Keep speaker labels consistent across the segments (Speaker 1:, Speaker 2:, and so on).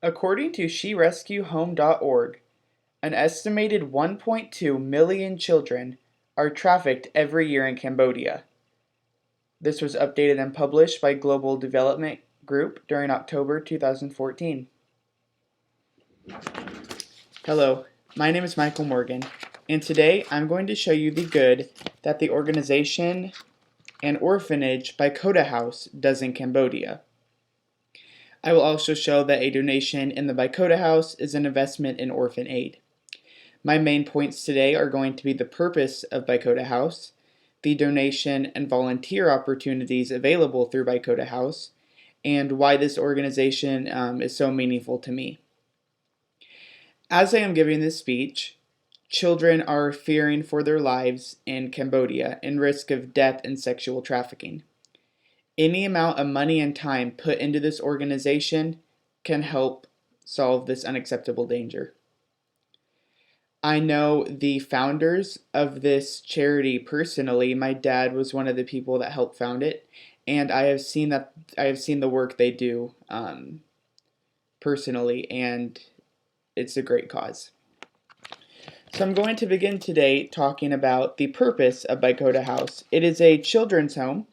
Speaker 1: According to SheRescueHome.org, an estimated 1.2 million children are trafficked every year in Cambodia. This was updated and published by Global Development Group during October 2014. Hello, my name is Michael Morgan, and today I'm going to show you the good that the organization and orphanage BYKOTA House does in Cambodia. I will also show that a donation in the BYKOTA House is an investment in orphan aid. My main points today are going to be the purpose of BYKOTA House, the donation and volunteer opportunities available through BYKOTA House, and why this organization is so meaningful to me. As I am giving this speech, children are fearing for their lives in Cambodia and risk of death and sexual trafficking. Any amount of money and time put into this organization can help solve this unacceptable danger. I know the founders of this charity personally. My dad was one of the people that helped found it, and I have seen the work they do personally, and it's a great cause. So I'm going to begin today talking about the purpose of BYKOTA House. It is a children's home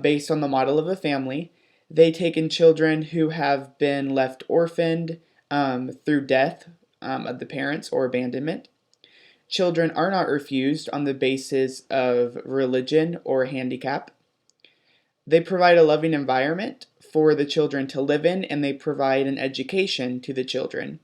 Speaker 1: based on the model of a family. They take in children who have been left orphaned through death of the parents or abandonment. Children are not refused on the basis of religion or handicap. They provide a loving environment for the children to live in, and they provide an education to the children.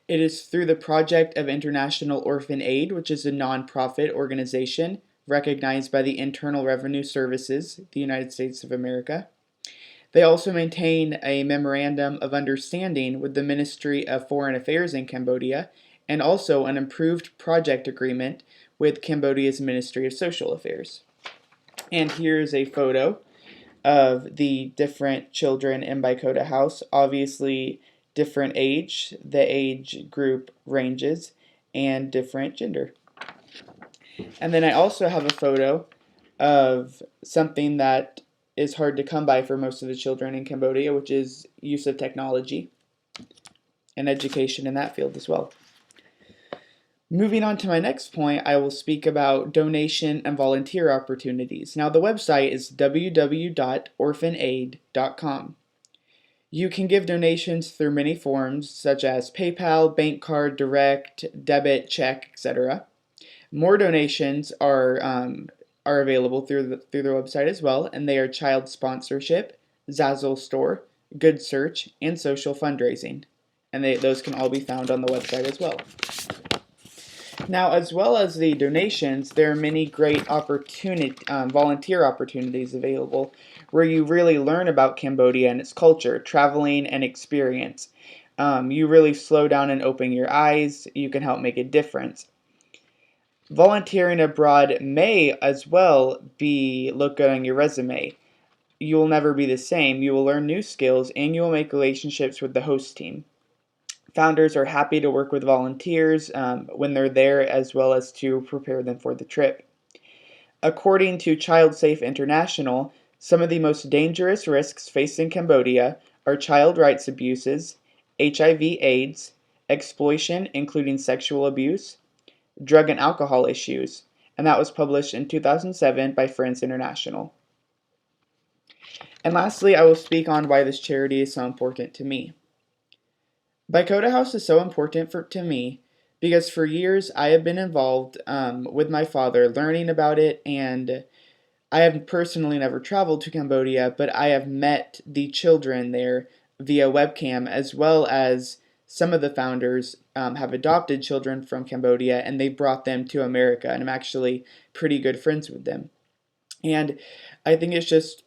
Speaker 1: It is through the Project of International Orphan Aid, which is a nonprofit organization recognized by the Internal Revenue Services, the United States of America. They also maintain a memorandum of understanding with the Ministry of Foreign Affairs in Cambodia, and also an improved project agreement with Cambodia's Ministry of Social Affairs. And here's a photo of the different children in BYKOTA House. Obviously, different age, the age group ranges, and different gender. And then I also have a photo of something that is hard to come by for most of the children in Cambodia, which is use of technology and education in that field as well. Moving on to my next point, I will speak about donation and volunteer opportunities. Now, the website is www.orphanaid.com. You can give donations through many forms, such as PayPal, bank card, direct, debit, check, etc. More donations are available through the website as well, and they are child sponsorship, Zazzle store, Good Search, and social fundraising. And those can all be found on the website as well. Now, as well as the donations, there are many great volunteer opportunities available where you really learn about Cambodia and its culture, traveling and experience. You really slow down and open your eyes. You can help make a difference. Volunteering abroad may as well look good on your resume. You will never be the same. You will learn new skills, and you will make relationships with the host team. Founders are happy to work with volunteers when they're there, as well as to prepare them for the trip. According to Child Safe International, some of the most dangerous risks faced in Cambodia are child rights abuses, HIV/AIDS, exploitation including sexual abuse, drug and alcohol issues, and that was published in 2007 by Friends International. And lastly, I will speak on why this charity is so important to me. BYKOTA House is so important to me because for years I have been involved with my father learning about it, and I have personally never traveled to Cambodia, but I have met the children there via webcam, as well as some of the founders have adopted children from Cambodia, and they brought them to America, and I'm actually pretty good friends with them. And I think it's just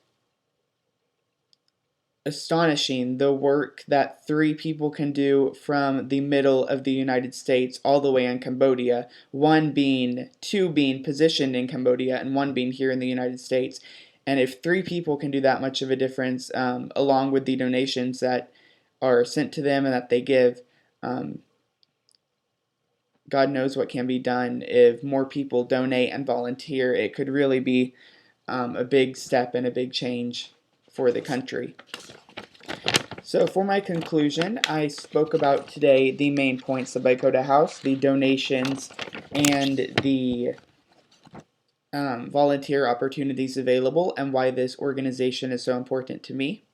Speaker 1: astonishing the work that 3 people can do from the middle of the United States all the way in Cambodia, 2 being positioned in Cambodia and 1 being here in the United States. And if 3 people can do that much of a difference, along with the donations that are sent to them and that they give, God knows what can be done if more people donate and volunteer. It could really be a big step and a big change for the country. So for my conclusion, I spoke about today the main points of BYKOTA House, the donations, and the volunteer opportunities available, and why this organization is so important to me.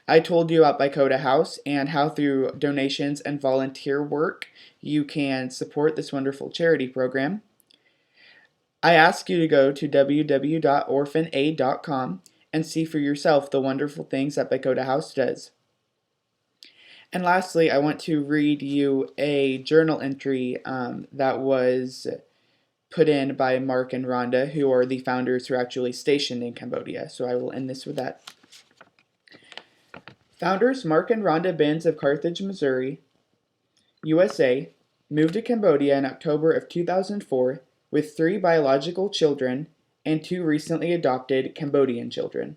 Speaker 1: I told you about BYKOTA House and how through donations and volunteer work you can support this wonderful charity program. I ask you to go to www.orphanaid.com and see for yourself the wonderful things that BYKOTA House does. And lastly, I want to read you a journal entry that was put in by Mark and Rhonda, who are the founders who are actually stationed in Cambodia. So I will end this with that. Founders Mark and Rhonda Binns of Carthage, Missouri, USA, moved to Cambodia in October of 2004 with 3 biological children and 2 recently adopted Cambodian children.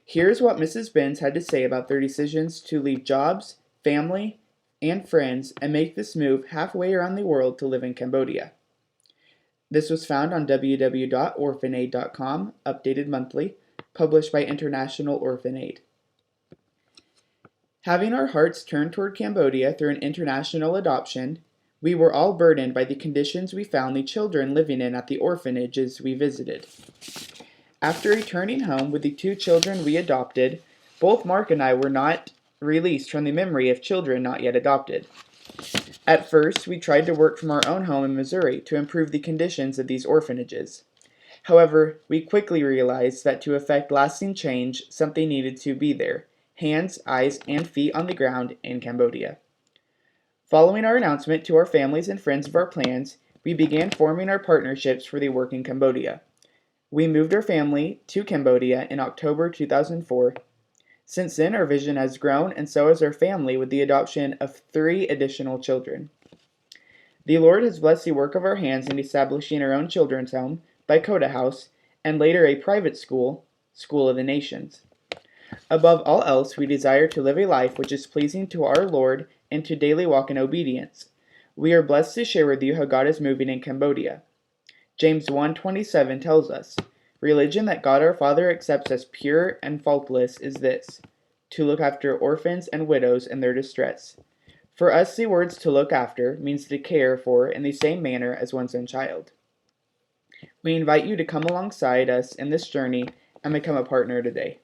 Speaker 1: Here's what Mrs. Binns had to say about their decisions to leave jobs, family, and friends and make this move halfway around the world to live in Cambodia. This was found on www.orphanaid.com, updated monthly, published by International Orphan Aid. Having our hearts turned toward Cambodia through an international adoption, we were all burdened by the conditions we found the children living in at the orphanages we visited. After returning home with the 2 children we adopted, both Mark and I were not released from the memory of children not yet adopted. At first, we tried to work from our own home in Missouri to improve the conditions of these orphanages. However, we quickly realized that to effect lasting change, something needed to be there: hands, eyes, and feet on the ground in Cambodia. Following our announcement to our families and friends of our plans, we began forming our partnerships for the work in Cambodia. We moved our family to Cambodia in October 2004. Since then, our vision has grown, and so has our family, with the adoption of 3 additional children. The Lord has blessed the work of our hands in establishing our own children's home, BYKOTA House, and later a private school, School of the Nations. Above all else, we desire to live a life which is pleasing to our Lord and to daily walk in obedience. We are blessed to share with you how God is moving in Cambodia. James 1:27 tells us, "Religion that God our Father accepts as pure and faultless is this, to look after orphans and widows in their distress." For us, the words "to look after" means to care for in the same manner as one's own child. We invite you to come alongside us in this journey and become a partner today.